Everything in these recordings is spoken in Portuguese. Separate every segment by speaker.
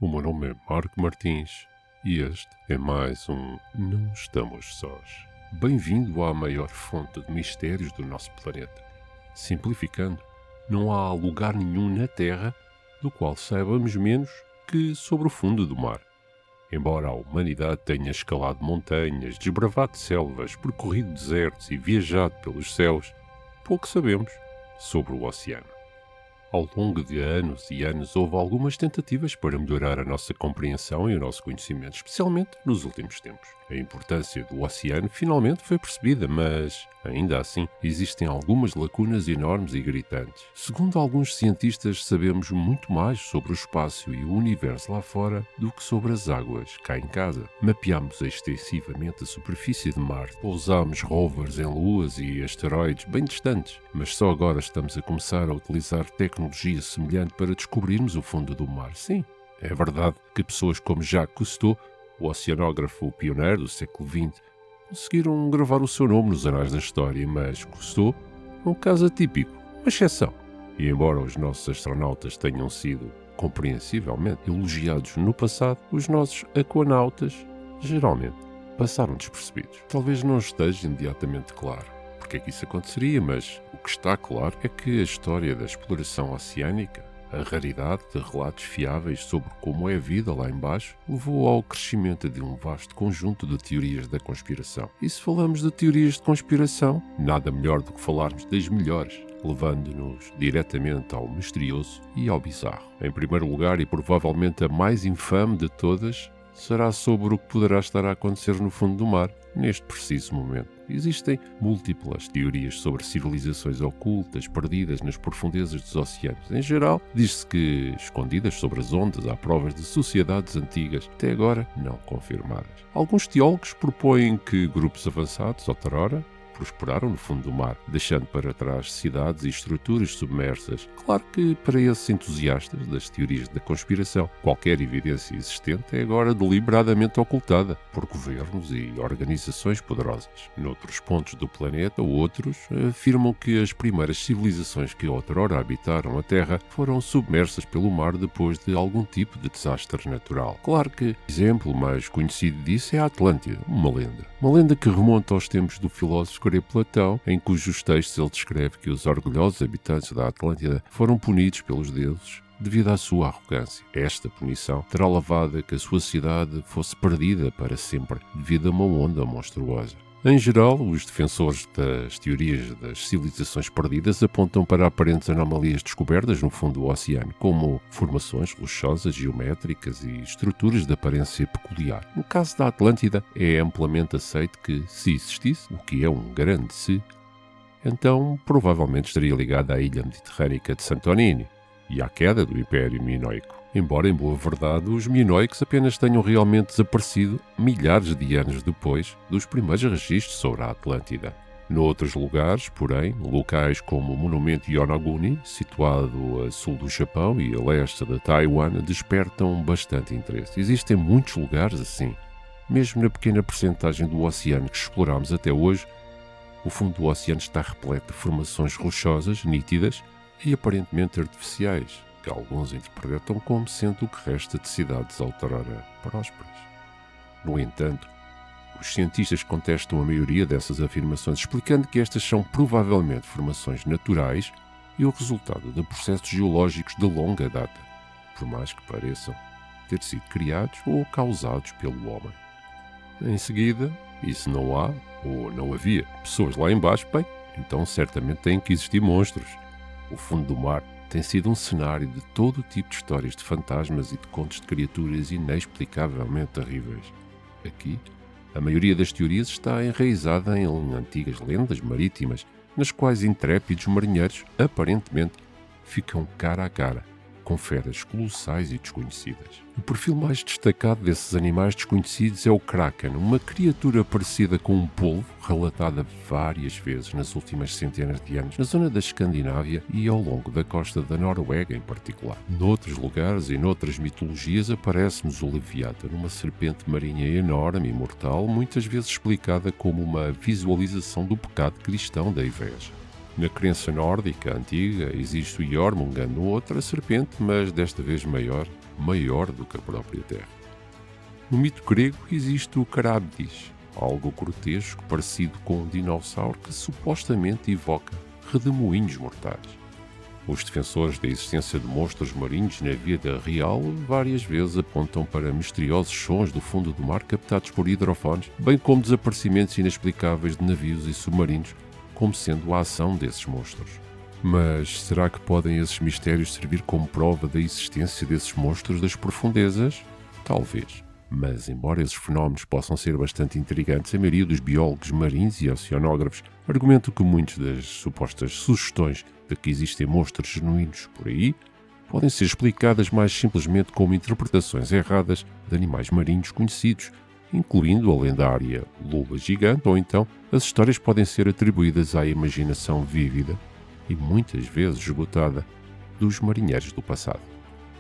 Speaker 1: O meu nome é Marco Martins e este é mais um Não Estamos Sós. Bem-vindo à maior fonte de mistérios do nosso planeta. Simplificando, não há lugar nenhum na Terra do qual saibamos menos que sobre o fundo do mar. Embora a humanidade tenha escalado montanhas, desbravado selvas, percorrido desertos e viajado pelos céus, pouco sabemos sobre o oceano. Ao longo de anos e anos houve algumas tentativas para melhorar a nossa compreensão e o nosso conhecimento, especialmente nos últimos tempos. A importância do oceano finalmente foi percebida, mas, ainda assim, existem algumas lacunas enormes e gritantes. Segundo alguns cientistas, sabemos muito mais sobre o espaço e o universo lá fora do que sobre as águas cá em casa. Mapeámos extensivamente a superfície de Marte, pousámos rovers em luas e asteroides bem distantes, mas só agora estamos a começar a utilizar tecnologia semelhante para descobrirmos o fundo do mar. Sim, é verdade que pessoas como Jacques Cousteau, o oceanógrafo pioneiro do século XX, conseguiram gravar o seu nome nos anais da história, mas Cousteau é um caso atípico, uma exceção. E embora os nossos astronautas tenham sido compreensivelmente elogiados no passado, os nossos aquanautas geralmente passaram despercebidos. Talvez não esteja imediatamente claro porque é que isso aconteceria, mas o que está claro é que a história da exploração oceânica, a raridade de relatos fiáveis sobre como é a vida lá embaixo, levou ao crescimento de um vasto conjunto de teorias da conspiração. E se falamos de teorias de conspiração, nada melhor do que falarmos das melhores, levando-nos diretamente ao misterioso e ao bizarro. Em primeiro lugar, e provavelmente a mais infame de todas, será sobre o que poderá estar a acontecer no fundo do mar, neste preciso momento. Existem múltiplas teorias sobre civilizações ocultas perdidas nas profundezas dos oceanos. Em geral, diz-se que, escondidas sobre as ondas, há provas de sociedades antigas, até agora não confirmadas. Alguns teólogos propõem que grupos avançados, outrora, prosperaram no fundo do mar, deixando para trás cidades e estruturas submersas. Claro que, para esses entusiastas das teorias da conspiração, qualquer evidência existente é agora deliberadamente ocultada por governos e organizações poderosas. Noutros pontos do planeta, outros afirmam que as primeiras civilizações que outrora habitaram a Terra foram submersas pelo mar depois de algum tipo de desastre natural. Claro que o exemplo mais conhecido disso é a Atlântida, uma lenda. Uma lenda que remonta aos tempos do filósofo grego Platão, em cujos textos ele descreve que os orgulhosos habitantes da Atlântida foram punidos pelos deuses devido à sua arrogância. Esta punição terá levado a que a sua cidade fosse perdida para sempre devido a uma onda monstruosa. Em geral, os defensores das teorias das civilizações perdidas apontam para aparentes anomalias descobertas no fundo do oceano, como formações rochosas, geométricas e estruturas de aparência peculiar. No caso da Atlântida, é amplamente aceito que, se existisse, o que é um grande se, então provavelmente estaria ligada à ilha mediterrânica de Santorini e à queda do Império Minoico. Embora, em boa verdade, os minoicos apenas tenham realmente desaparecido milhares de anos depois dos primeiros registros sobre a Atlântida. Noutros lugares, porém, locais como o monumento Yonaguni, situado a sul do Japão e a leste de Taiwan, despertam bastante interesse. Existem muitos lugares assim. Mesmo na pequena percentagem do oceano que exploramos até hoje, o fundo do oceano está repleto de formações rochosas, nítidas e aparentemente artificiais, que alguns interpretam como sendo o que resta de cidades outrora prósperas. No entanto, os cientistas contestam a maioria dessas afirmações, explicando que estas são provavelmente formações naturais e o resultado de processos geológicos de longa data, por mais que pareçam ter sido criados ou causados pelo homem. Em seguida, e se não há, ou não havia, pessoas lá embaixo, bem, então certamente têm que existir monstros. O fundo do mar tem sido um cenário de todo o tipo de histórias de fantasmas e de contos de criaturas inexplicavelmente terríveis. Aqui, a maioria das teorias está enraizada em antigas lendas marítimas, nas quais intrépidos marinheiros, aparentemente, ficam cara a cara com feras colossais e desconhecidas. O perfil mais destacado desses animais desconhecidos é o Kraken, uma criatura parecida com um polvo, relatada várias vezes nas últimas centenas de anos na zona da Escandinávia e ao longo da costa da Noruega em particular. Noutros lugares e noutras mitologias aparece-nos o Leviatã, uma serpente marinha enorme e mortal, muitas vezes explicada como uma visualização do pecado cristão da inveja. Na crença nórdica antiga existe o Jormungand, outra serpente, mas desta vez maior, maior do que a própria Terra. No mito grego existe o Carábides, algo grotesco parecido com um dinossauro que supostamente evoca redemoinhos mortais. Os defensores da existência de monstros marinhos na vida real várias vezes apontam para misteriosos sons do fundo do mar captados por hidrofones, bem como desaparecimentos inexplicáveis de navios e submarinos, como sendo a ação desses monstros. Mas será que podem esses mistérios servir como prova da existência desses monstros das profundezas? Talvez. Mas, embora esses fenómenos possam ser bastante intrigantes, a maioria dos biólogos marinhos e oceanógrafos argumentam que muitas das supostas sugestões de que existem monstros genuínos por aí podem ser explicadas mais simplesmente como interpretações erradas de animais marinhos conhecidos, incluindo a lendária lula gigante, ou então as histórias podem ser atribuídas à imaginação vívida e muitas vezes esgotada dos marinheiros do passado.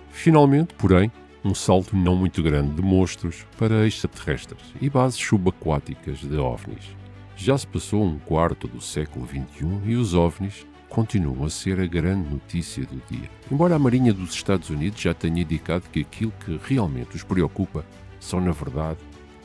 Speaker 1: Finalmente, porém, um salto não muito grande de monstros para extraterrestres e bases subaquáticas de OVNIs. Já se passou um quarto do século XXI e os OVNIs continuam a ser a grande notícia do dia. Embora a Marinha dos Estados Unidos já tenha indicado que aquilo que realmente os preocupa são, na verdade,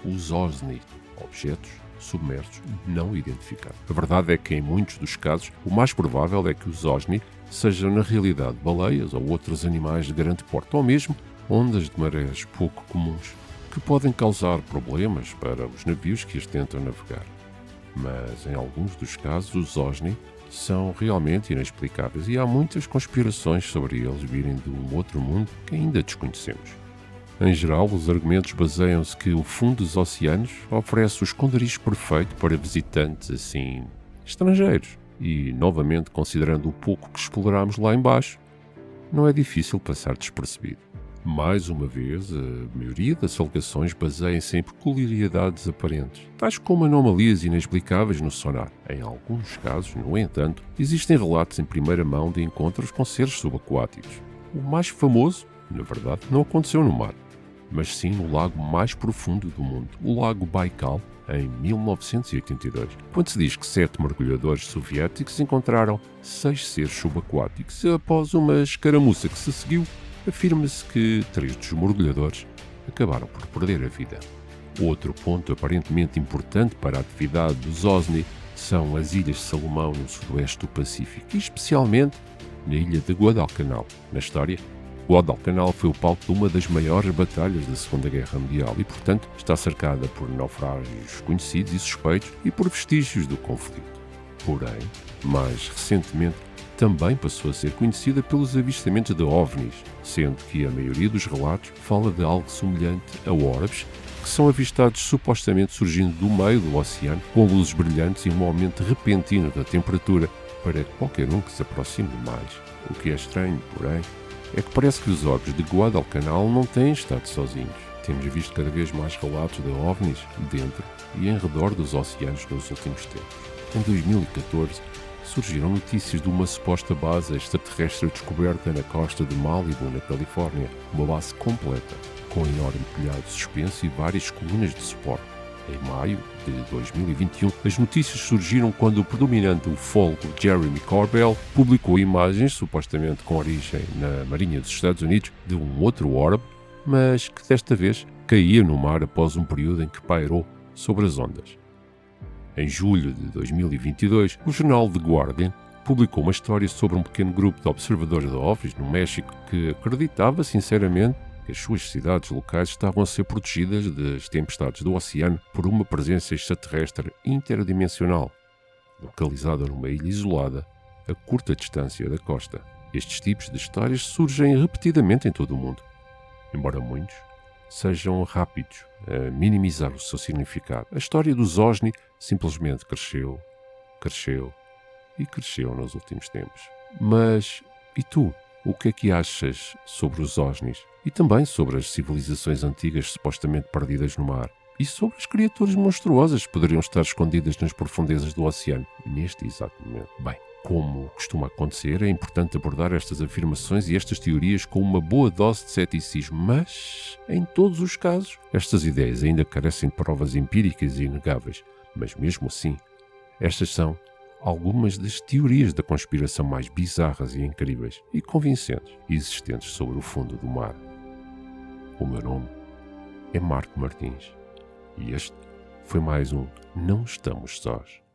Speaker 1: os OSNI, objetos submersos não identificados. A verdade é que, em muitos dos casos, o mais provável é que os OSNI sejam, na realidade, baleias ou outros animais de grande porte, ou mesmo ondas de marés pouco comuns, que podem causar problemas para os navios que as tentam navegar. Mas, em alguns dos casos, os OSNI são realmente inexplicáveis e há muitas conspirações sobre eles virem de um outro mundo que ainda desconhecemos. Em geral, os argumentos baseiam-se que o fundo dos oceanos oferece o esconderijo perfeito para visitantes assim estrangeiros. E, novamente, considerando o pouco que exploramos lá embaixo, não é difícil passar despercebido. Mais uma vez, a maioria das alegações baseia-se em peculiaridades aparentes, tais como anomalias inexplicáveis no sonar. Em alguns casos, no entanto, existem relatos em primeira mão de encontros com seres subaquáticos. O mais famoso, na verdade, não aconteceu no mar, mas sim no lago mais profundo do mundo, o Lago Baikal, em 1982, quando se diz que 7 mergulhadores soviéticos encontraram 6 seres subaquáticos. Após uma escaramuça que se seguiu, afirma-se que 3 dos mergulhadores acabaram por perder a vida. Outro ponto aparentemente importante para a atividade dos OSNI são as Ilhas de Salomão no sudoeste do Pacífico, e especialmente na ilha de Guadalcanal. Na história, Guadalcanal foi o palco de uma das maiores batalhas da Segunda Guerra Mundial e, portanto, está cercada por naufrágios conhecidos e suspeitos e por vestígios do conflito. Porém, mais recentemente, também passou a ser conhecida pelos avistamentos de OVNIs, sendo que a maioria dos relatos fala de algo semelhante a orbes, que são avistados supostamente surgindo do meio do oceano, com luzes brilhantes e um aumento repentino da temperatura para qualquer um que se aproxime mais. O que é estranho, porém, é que parece que os orbes de Guadalcanal não têm estado sozinhos. Temos visto cada vez mais relatos de OVNIs dentro e em redor dos oceanos nos últimos tempos. Em 2014, surgiram notícias de uma suposta base extraterrestre descoberta na costa de Malibu, na Califórnia, uma base completa, com um enorme telhado suspenso e várias colunas de suporte. Em maio de 2021, as notícias surgiram quando o predominante ufólogo Jeremy Corbell publicou imagens, supostamente com origem na Marinha dos Estados Unidos, de um outro orbe, mas que desta vez caía no mar após um período em que pairou sobre as ondas. Em julho de 2022, o jornal The Guardian publicou uma história sobre um pequeno grupo de observadores de OVNIs no México que acreditava sinceramente que as suas cidades locais estavam a ser protegidas das tempestades do oceano por uma presença extraterrestre interdimensional, localizada numa ilha isolada a curta distância da costa. Estes tipos de histórias surgem repetidamente em todo o mundo, embora muitos sejam rápidos a minimizar o seu significado. A história dos OSNI simplesmente cresceu e cresceu nos últimos tempos. Mas, e tu? O que é que achas sobre os OSNIs? E também sobre as civilizações antigas supostamente perdidas no mar? E sobre as criaturas monstruosas que poderiam estar escondidas nas profundezas do oceano neste exato momento? Bem, como costuma acontecer, é importante abordar estas afirmações e estas teorias com uma boa dose de ceticismo, mas, em todos os casos, estas ideias ainda carecem de provas empíricas e inegáveis. Mas mesmo assim, estas são algumas das teorias da conspiração mais bizarras e incríveis e convincentes existentes sobre o fundo do mar. O meu nome é Marco Martins e este foi mais um Não Estamos Sós.